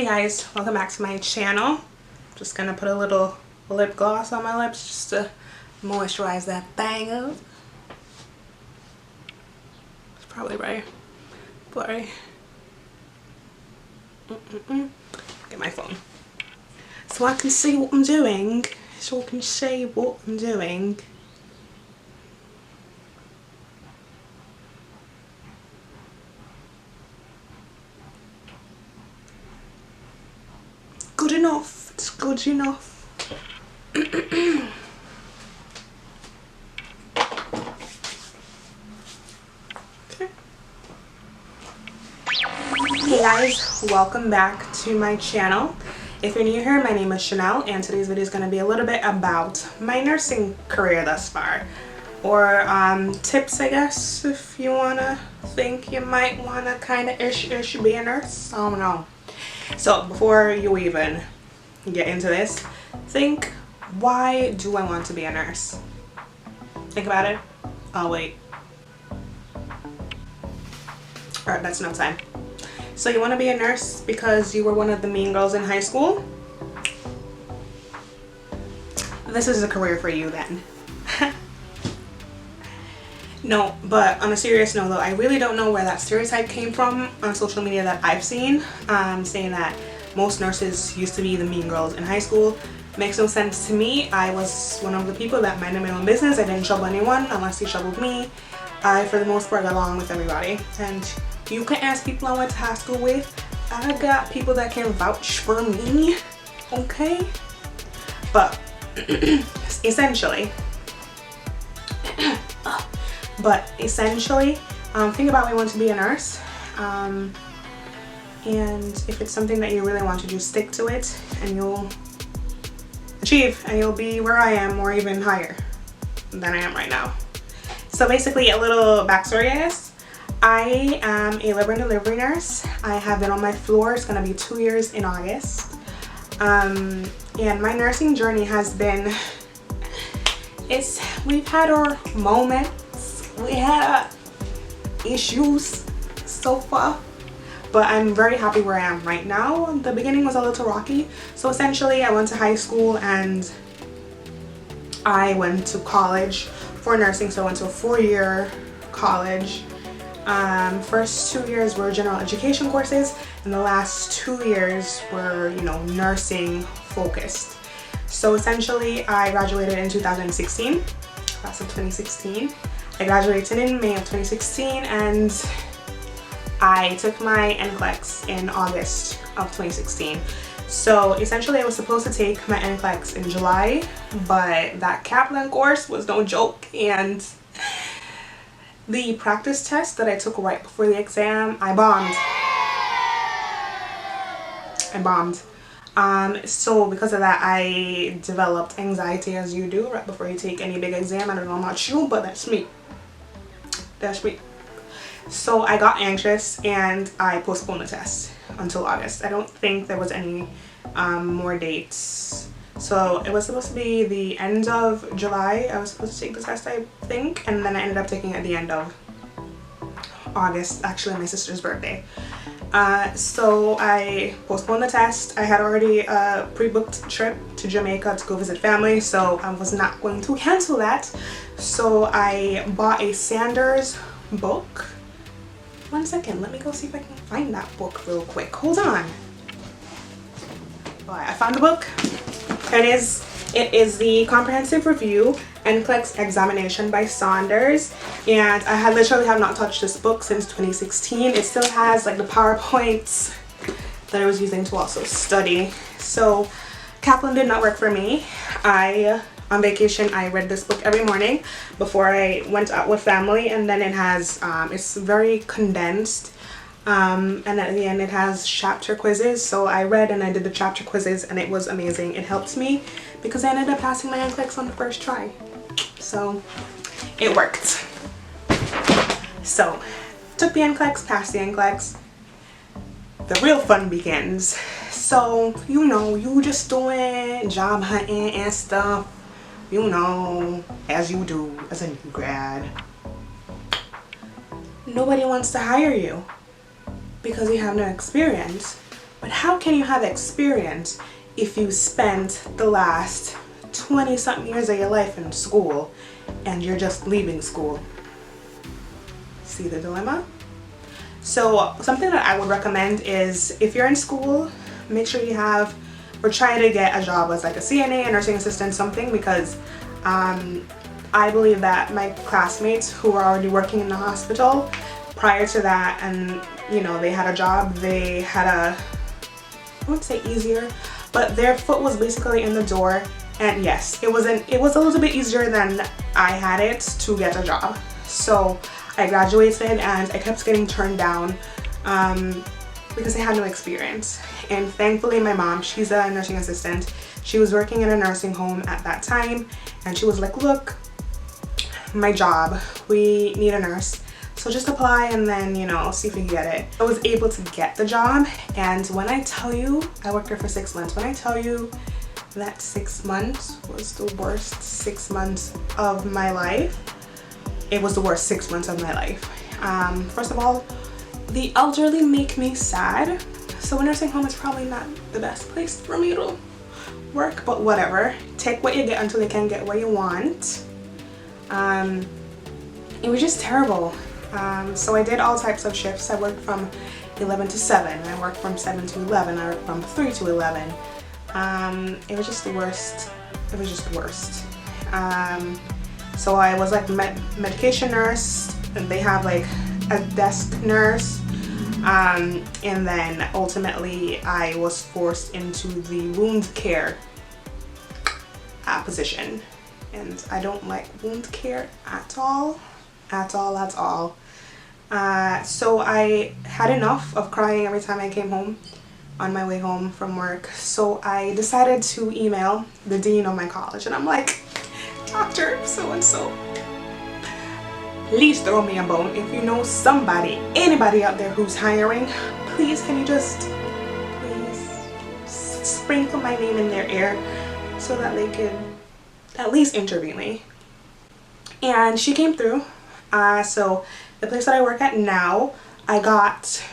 Hey guys, welcome back to my channel. Just gonna put a little lip gloss on my lips just to moisturize that thing up. It's probably right. Blurry. Get my phone so I can see what I'm doing. So I can see what I'm doing. Good enough. It's good enough. Okay. Hey guys, welcome back to my channel. If you're new here, my name is Chanel, and today's video is going to be a little bit about my nursing career thus far, or tips, I guess, if you want to think you might want to kind of ish be a nurse. I don't know. So before you even get into this, think, why do I want to be a nurse? Think about it. Oh wait. Alright, that's no time. So you want to be a nurse because you were one of the mean girls in high school? This is a career for you then. No, but on a serious note though, I really don't know where that stereotype came from on social media that I've seen, saying that most nurses used to be the mean girls in high school. Makes no sense to me. I was one of the people that minded my own business. I didn't trouble anyone unless they troubled me. I, for the most part, got along with everybody. And you can ask people I went to high school with. I got people that can vouch for me, okay? But essentially, think about we want to be a nurse, and if it's something that you really want to do, stick to it and you'll achieve, and you'll be where I am or even higher than I am right now. So basically, a little backstory is I am a labor and delivery nurse. I have been on my floor. It's gonna be 2 years in August, and my nursing journey has been, we've had our moments, we had our issues so far, but I'm very happy where I am right now. The beginning was a little rocky. So essentially, I went to high school and I went to college for nursing. So I went to a 4-year college. First 2 years were general education courses, and the last 2 years were, nursing focused. So essentially, I graduated in 2016, class of 2016. I graduated in May of 2016, and I took my NCLEX in August of 2016. So essentially, I was supposed to take my NCLEX in July, but that Kaplan course was no joke, and the practice test that I took right before the exam, I bombed. So because of that, I developed anxiety, as you do right before you take any big exam. I don't know about you, but that's me. So I got anxious and I postponed the test until August. I don't think there was any more dates. So it was supposed to be the end of July. I was supposed to take the test, I think, and then I ended up taking it at the end of August, actually my sister's birthday. So I postponed the test. I had already a pre-booked trip to Jamaica to go visit family, so I was not going to cancel that. So I bought a Sanders book. One second, let me go see if I can find that book real quick. Hold on. I found the book. It is the Comprehensive Review NCLEX Examination by Saunders, and I literally have not touched this book since 2016. It still has like the PowerPoints that I was using to also study. So Kaplan did not work for me. On vacation, I read this book every morning before I went out with family, and then it has it's very condensed, and at the end it has chapter quizzes. So I read and I did the chapter quizzes, and it was amazing. It helped me because I ended up passing my NCLEX on the first try, so it worked. So took the NCLEX, passed the NCLEX. The real fun begins. So you just doing job hunting and stuff, as you do as a new grad. Nobody wants to hire you because you have no experience. But how can you have experience if you spent the last 20 something years of your life in school and you're just leaving school? See the dilemma? So something that I would recommend is, if you're in school, make sure you have, or try to get a job as like a CNA, a nursing assistant, something, because I believe that my classmates who were already working in the hospital prior to that, and you know, they had a job, they had a, I wouldn't say easier, but their foot was basically in the door. And yes, it was a little bit easier than I had it to get a job. So I graduated and I kept getting turned down because I had no experience. And thankfully my mom, she's a nursing assistant, she was working in a nursing home at that time, and she was like, look, my job, we need a nurse, so just apply and then, you know, see if you can get it. I was able to get the job, and when I tell you, I worked there for 6 months. When I tell you that 6 months was the worst 6 months of my life, it was the worst 6 months of my life. First of all, the elderly make me sad, so a nursing home is probably not the best place for me to work, but whatever. Take what you get until you can get what you want. It was just terrible. So I did all types of shifts. I worked from 11 to 7. I worked from 7 to 11. I worked from 3 to 11. It was just the worst. It was just the worst. So I was like medication nurse, and they have like a desk nurse. And then ultimately I was forced into the wound care position. And I don't like wound care at all. So I had enough of crying every time I came home on my way home from work. So I decided to email the dean of my college, and I'm like, Dr. so-and-so, please throw me a bone. If you know somebody, anybody out there who's hiring, please can you just please sprinkle my name in their ear so that they could at least interview me. And she came through. So the place that I work at now, I got,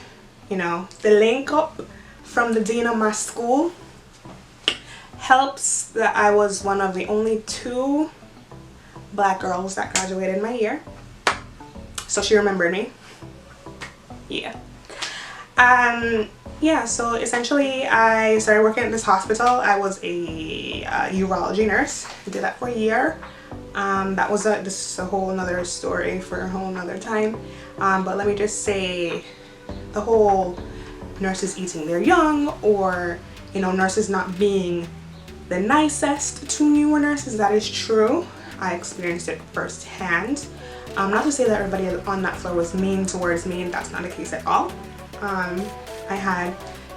you know, the link up from the dean of my school. Helps that I was one of the only 2 black girls that graduated my year, so she remembered me. Yeah. Yeah, so essentially I started working at this hospital. I was a urology nurse. I did that for a year. This is a whole nother story for a whole nother time. But let me just say, the whole nurses eating their young, or, you know, nurses not being the nicest to newer nurses, that is true. I experienced it firsthand. Not to say that everybody on that floor was mean towards me, and that's not the case at all. I had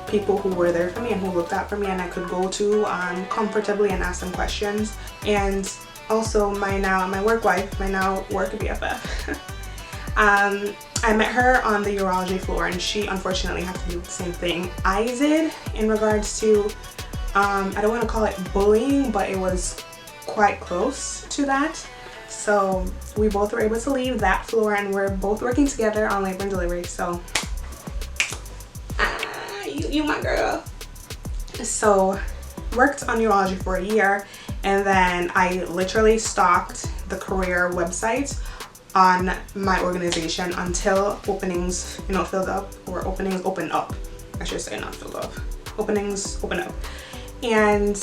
people who were there for me and who looked out for me, and I could go to comfortably and ask them questions. And also my work wife, my now work BFF, I met her on the urology floor, and she unfortunately had to do the same thing I did in regards to, I don't want to call it bullying, but it was quite close to that. So we both were able to leave that floor, and we're both working together on labor and delivery. So you my girl. So worked on urology for a year, and then I literally stalked the career website on my organization until openings, you know, filled up, or openings opened up. I should say not filled up. Openings open up. And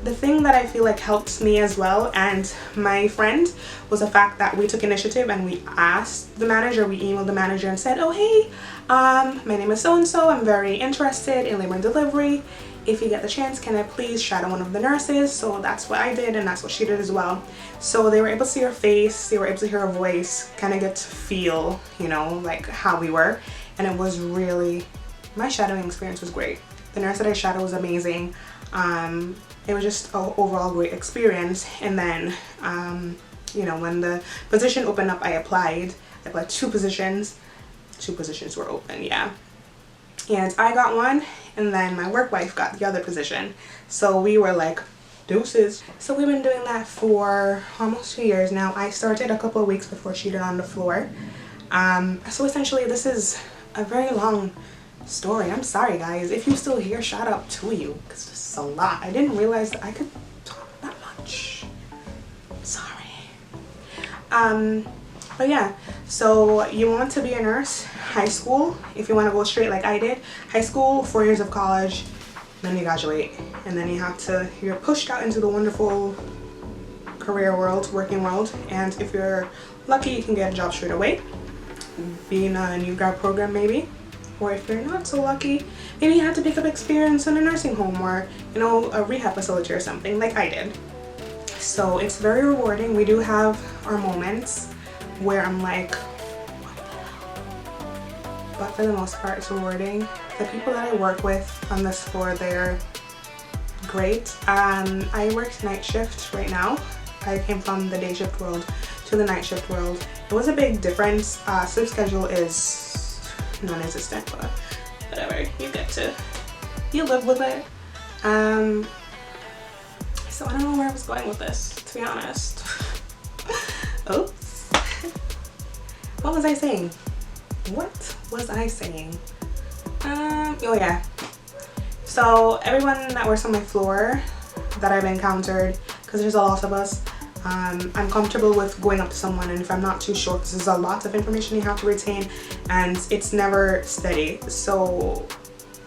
the thing that I feel like helped me as well, and my friend, was the fact that we took initiative and we asked the manager, we emailed the manager and said, oh hey, my name is so-and-so, I'm very interested in labor and delivery. If you get the chance, can I please shadow one of the nurses? So that's what I did, and that's what she did as well. So they were able to see her face, they were able to hear her voice, kind of get to feel, you know, like how we were. And it was really, my shadowing experience was great. The nurse that I shadowed was amazing. It was just an overall great experience. And then, you know, when the position opened up, I applied 2 positions. 2 positions were open, yeah. And I got one, and then my work wife got the other position. So we were like, deuces. So we've been doing that for almost 2 years now. I started a couple of weeks before she did on the floor. So essentially this is a very long story. I'm sorry guys, if you still here, shout out to you, because this is a lot. I didn't realize that I could talk that much. Sorry. But yeah, so you want to be a nurse, high school, if you want to go straight like I did, high school, 4 years of college, then you graduate, and then you're pushed out into the wonderful career world, working world, and if you're lucky, you can get a job straight away, be in a new grad program maybe, or if you're not so lucky, maybe you have to pick up experience in a nursing home or, you know, a rehab facility or something like I did. So it's very rewarding. We do have our moments where I'm like, what the hell? But for the most part, it's rewarding. The people that I work with on this floor, they're great. I work night shift right now. I came from the day shift world to the night shift world. It was a big difference. Sleep schedule is non-existent, but whatever, you live with it. So I don't know where I was going with this, to be honest. Oops. What was I saying? Oh yeah. So everyone that works on my floor that I've encountered, because there's a lot of us, I'm comfortable with going up to someone, and if I'm not too sure, because there's a lot of information you have to retain and it's never steady. So,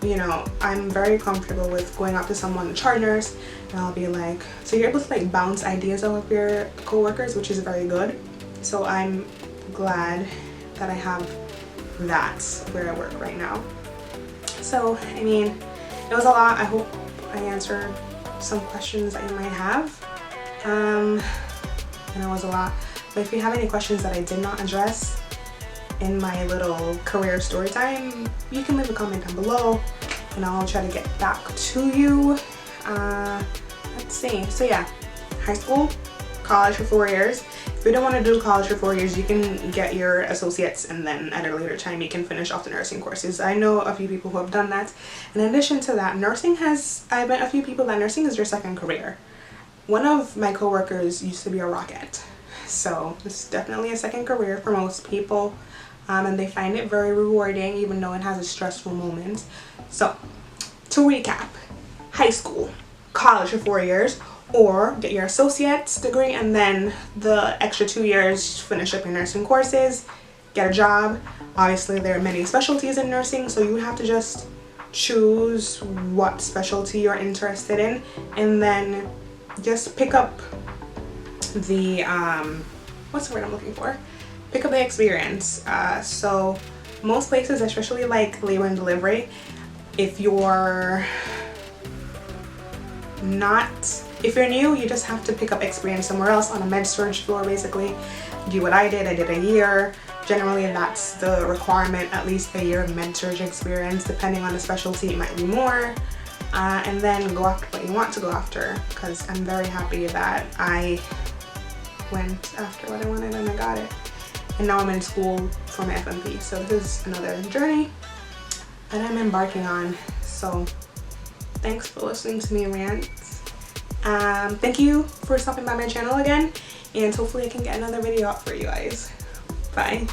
you know, I'm very comfortable with going up to someone, a charge nurse, and I'll be like, so you're able to like bounce ideas off of your co-workers, which is very good. So I'm glad that I have that where I work right now. So, I mean, it was a lot. I hope I answered some questions that you might have. And it was a lot. But if you have any questions that I did not address in my little career story time, you can leave a comment down below and I'll try to get back to you. Let's see. So yeah, high school, college for 4 years. If you don't want to do college for 4 years, you can get your associates and then at a later time you can finish off the nursing courses. I know a few people who have done that. In addition to that, I've met a few people that nursing is their second career. One of my coworkers used to be a rocket, so it's definitely a second career for most people, and they find it very rewarding even though it has its stressful moments. So to recap, high school, college for 4 years, or get your associate's degree and then the extra 2 years finish up your nursing courses, get a job. Obviously there are many specialties in nursing, so you have to just choose what specialty you're interested in and then just pick up the what's the word I'm looking for? Pick up the experience. So most places, especially like labor and delivery, if you're new, you just have to pick up experience somewhere else on a med surg floor basically. Do what I did. I did a year. Generally that's the requirement, at least a year of med surg experience. Depending on the specialty, it might be more. And then go after what you want to go after, because I'm very happy that I went after what I wanted and I got it. And now I'm in school for my FMP, so this is another journey that I'm embarking on. So thanks for listening to me rant. Thank you for stopping by my channel again, and hopefully I can get another video out for you guys. Bye.